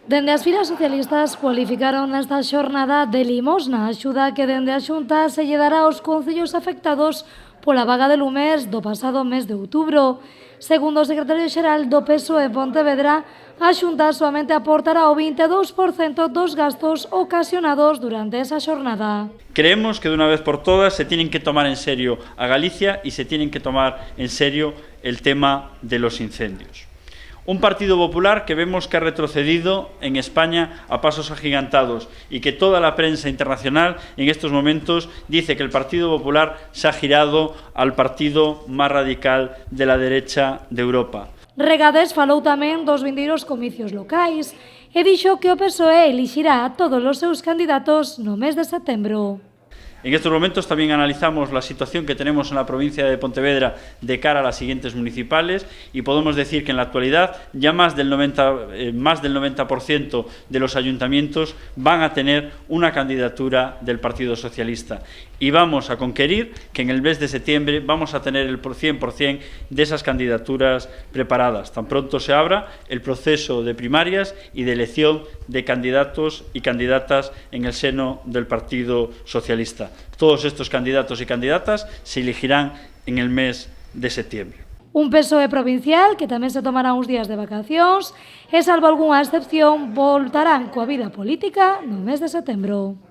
Dende as filas socialistas cualificaron esta xornada de limosna, axuda que dende a Xunta se lle dará aos concellos afectados pola vaga de lumes do pasado mes de outubro. Segundo o secretario xeral do PSOE Pontevedra, a Xunta soamente aportará o 22% dos gastos ocasionados durante esa xornada. Creemos que de una vez por todas se tienen que tomar en serio a Galicia y se tienen que tomar en serio el tema de los incendios. Un Partido Popular que vemos que ha retrocedido en España a pasos agigantados y que toda la prensa internacional en estos momentos dice que el Partido Popular se ha girado al partido más radical de la derecha de Europa. Regades falou tamén dos vindeiros comicios locais e dixo que o PSOE elixirá a todos os seus candidatos no mes de setembro. En estos momentos también analizamos la situación que tenemos en la provincia de Pontevedra de cara a las siguientes municipales y podemos decir que en la actualidad ya más del 90% de los ayuntamientos van a tener una candidatura del Partido Socialista y vamos a conquerir que en el mes de septiembre vamos a tener el 100% de esas candidaturas preparadas. Tan pronto se abra el proceso de primarias y de elección de candidatos y candidatas en el seno del Partido Socialista. Todos estos candidatos y candidatas se elegirán en el mes de septiembre. Un PSOE provincial que tamén se tomará uns días de vacacións e, salvo algunha excepción, voltarán coa vida política no mes de setembro.